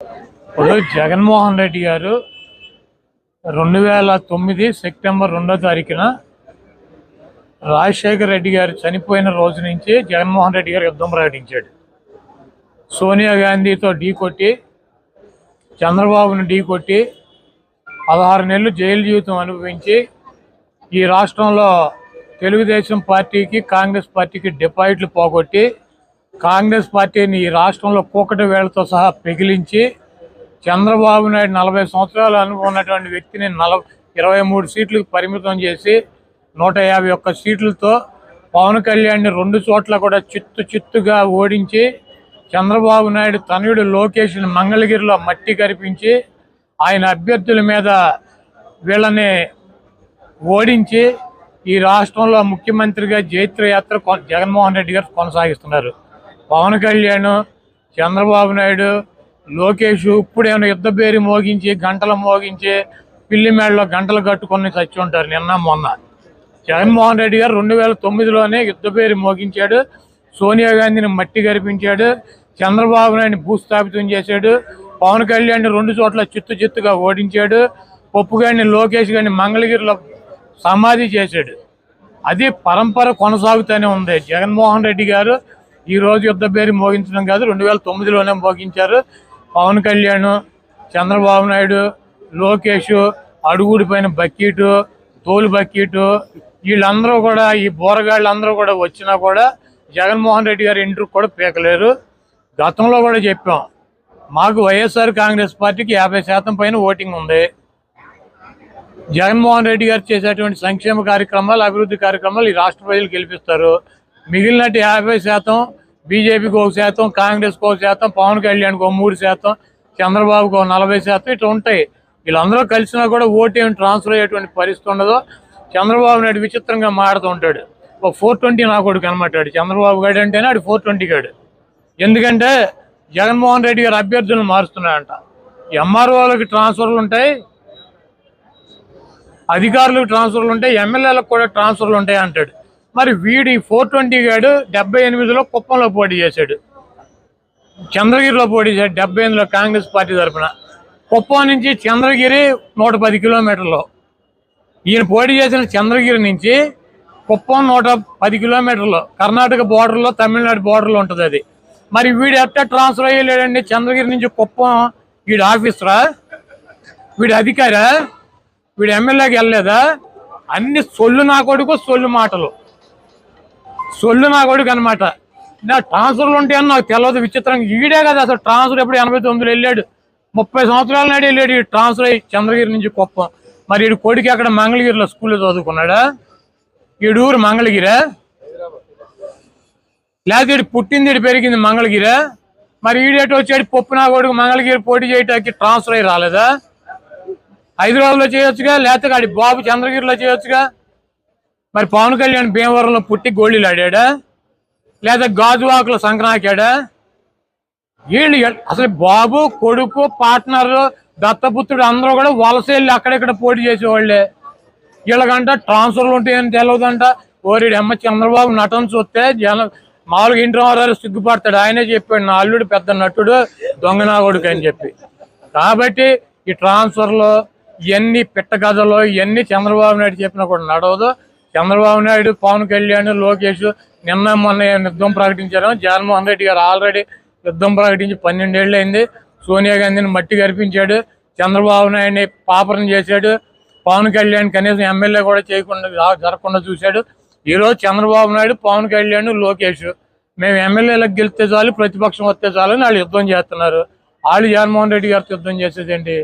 ఇప్పుడు జగన్మోహన్ రెడ్డి గారు 2009 సెప్టెంబర్ 2వ తారీఖున రాజశేఖర రెడ్డి గారు చనిపోయిన రోజు నుంచి జగన్మోహన్ రెడ్డి గారు యుద్ధం ప్రకటించాడు. సోనియా గాంధీతో ఢీకొట్టి, చంద్రబాబును ఢీకొట్టి 16 నెలలు జైలు జీవితం అనుభవించి ఈ రాష్ట్రంలో తెలుగుదేశం పార్టీకి, కాంగ్రెస్ పార్టీకి డిపాజిట్లు పోగొట్టి, కాంగ్రెస్ పార్టీని ఈ రాష్ట్రంలో కూకటి వేళ్లతో సహా పెగిలించి, చంద్రబాబు నాయుడు 40 సంవత్సరాలు అనుభవం ఉన్నటువంటి వ్యక్తిని 23 సీట్లకు పరిమితం చేసి 151 సీట్లతో పవన్ కళ్యాణ్ని 2 చోట్ల కూడా చిత్తుగా ఓడించి, చంద్రబాబు నాయుడు తనయుడు లోకేష్ని మంగళగిరిలో మట్టి కరిపించి ఆయన అభ్యర్థుల మీద వీళ్ళని ఓడించి ఈ రాష్ట్రంలో ముఖ్యమంత్రిగా జైత్రయాత్ర జగన్మోహన్ రెడ్డి గారు కొనసాగిస్తున్నారు. పవన్ కళ్యాణ్, చంద్రబాబు నాయుడు, లోకేష్ ఇప్పుడేమైనా యుద్ధ పేరు మోగించి, గంటలు మోగించి, పిల్లి మేడలో గంటలు కట్టుకొని చచ్చి ఉంటారు నిన్న మొన్న. జగన్మోహన్ రెడ్డి గారు 2009లోనే యుద్ధ పేరు మోగించాడు, సోనియా గాంధీని మట్టి గరిపించాడు, చంద్రబాబు నాయుడిని భూస్థాపితం చేశాడు, పవన్ కళ్యాణ్ 2 చోట్ల చిత్తుగా ఓడించాడు, పప్పు గారిని, లోకేష్ గారిని మంగళగిరిలో సమాధి చేశాడు. అది పరంపర కొనసాగుతూనే ఉంది. జగన్మోహన్ రెడ్డి గారు ఈరోజు యుద్ధ పేరు మోగించడం కాదు, 2009లోనే మోగించారు. పవన్ కళ్యాణ్, చంద్రబాబు నాయుడు, లోకేష్, అడుగుడిపోయిన బక్కీటు, తోలు బక్కీటు, వీళ్ళందరూ కూడా, ఈ బోరగాళ్ళందరూ కూడా వచ్చినా కూడా జగన్మోహన్ రెడ్డి గారు ఇంటికి కూడా పీకలేరు. గతంలో కూడా చెప్పాం, మాకు వైఎస్ఆర్ కాంగ్రెస్ పార్టీకి 50% పైన ఓటింగ్ ఉంది. జగన్మోహన్ రెడ్డి గారు చేసేటువంటి సంక్షేమ కార్యక్రమాలు, అభివృద్ధి కార్యక్రమాలు ఈ రాష్ట్ర ప్రజలు గెలిపిస్తారు. మిగిలినట్టు 50% బీజేపీకి 1%, కాంగ్రెస్కి 1%, పవన్ కళ్యాణ్కి 3%, చంద్రబాబుకి 40% ఇట్లా ఉంటాయి. వీళ్ళందరూ కలిసినా కూడా ఓటేమి ట్రాన్స్ఫర్ అయ్యేటువంటి పరిస్థితి ఉండదు. చంద్రబాబు నాయుడు విచిత్రంగా మాడుతూ ఉంటాడు. ఒక 420 నా కొడుకు అనమాటాడు చంద్రబాబు గారు అంటేనే ఆడు 420 గాడు. ఎందుకంటే జగన్మోహన్ రెడ్డి గారు అభ్యర్థులను మారుస్తున్నాడంట. ఎంఆర్ఓలకు ట్రాన్స్ఫర్లు ఉంటాయి, అధికారులకు ట్రాన్స్ఫర్లు ఉంటాయి, ఎమ్మెల్యేలకు కూడా ట్రాన్స్ఫర్లు ఉంటాయి అంటాడు. మరి వీడి 420 గాడు 78లో కుప్పంలో పోటీ చేశాడు, చంద్రగిరిలో పోటీ చేశాడు 78లో కాంగ్రెస్ పార్టీ తరఫున. కుప్పం నుంచి చంద్రగిరి 110 కిలోమీటర్లు. ఈయన పోటీ చేసిన చంద్రగిరి నుంచి కుప్పం 110 కిలోమీటర్లు, కర్ణాటక బోర్డర్లో, తమిళనాడు బోర్డర్లో ఉంటుంది అది. మరి వీడు ఎట్లా ట్రాన్స్ఫర్ అయ్యలేడండి చంద్రగిరి నుంచి కుప్పం? వీడు ఆఫీసరా? వీడు అధికారా? వీడు ఎమ్మెల్యేకి వెళ్ళలేదా? అన్ని సొల్లు నా కొడుకు, సొల్లు మాటలు, సొల్లు నా కొడుకు అనమాట. నా ట్రాన్స్ఫర్లు ఉంటాయని నాకు తెలియదు. విచిత్రంగా ఈడే కదా అసలు ట్రాన్స్ఫర్ ఎప్పుడు 89లో వెళ్ళాడు, 30 సంవత్సరాల నాడు వెళ్ళాడు ఈ ట్రాన్స్ఫర్ అయ్యి చంద్రగిరి నుంచి కుప్పం. మరి వీడి కొడుకు అక్కడ మంగళగిరిలో స్కూల్లో చదువుకున్నాడా? వీడు ఊరు మంగళగిరా? లేకపోతే వీడు పుట్టింది, వీడు పెరిగింది మంగళగిరా? మరి ఈడేటో వచ్చాడు పప్పు నా కొడుకు మంగళగిరి పోటీ చేయటానికి ట్రాన్స్ఫర్ అయ్యి రాలేదా? హైదరాబాద్లో చేయొచ్చుగా, లేకపోతే ఆడి బాబు చంద్రగిరిలో చేయొచ్చుగా. మరి పవన్ కళ్యాణ్ భీమవరంలో పుట్టి గోళీలు ఆడాడా, లేదా గాజువాకులో సంక్రాంతాడా? వీళ్ళు అసలు బాబు, కొడుకు, పార్ట్నర్, దత్తపుత్రుడు అందరూ కూడా వలస వెళ్ళి అక్కడెక్కడ పోటీ చేసేవాళ్ళే. వీళ్ళకంట ట్రాన్స్ఫర్లు ఉంటాయని తెలియదంట. ఓరిడి అమ్మ చంద్రబాబు నటన చూస్తే మామూలుగా ఇంటి వారు సిగ్గుపడతాడు. ఆయనే చెప్పాడు, నా అల్లుడు పెద్ద నటుడు, దొంగ నా కొడుకు అని చెప్పి. కాబట్టి ఈ ట్రాన్స్ఫర్లు ఇవన్నీ పిట్ట కథలు, ఇవన్నీ చంద్రబాబు నాయుడు చెప్పినా కూడా నడవదు. చంద్రబాబు నాయుడు, పవన్ కళ్యాణ్, లోకేష్ నిన్న మొన్న యుద్ధం ప్రకటించారు. జగన్మోహన్ రెడ్డి గారు ఆల్రెడీ యుద్ధం ప్రకటించి 12 ఏళ్ళు అయింది. సోనియా గాంధీని మట్టి కరిపించాడు, చంద్రబాబు నాయుడిని పాపరం చేశాడు, పవన్ కళ్యాణ్ కనీసం ఎమ్మెల్యే కూడా జరగకుండా చూశాడు. ఈరోజు చంద్రబాబు నాయుడు, పవన్ కళ్యాణ్, లోకేష్ మేము ఎమ్మెల్యేలకు గెలిస్తే చాలు, ప్రతిపక్షం వస్తే చాలు అని వాళ్ళు యుద్ధం చేస్తున్నారు. వాళ్ళు జగన్మోహన్ రెడ్డి గారితో యుద్ధం చేసేదేంటి?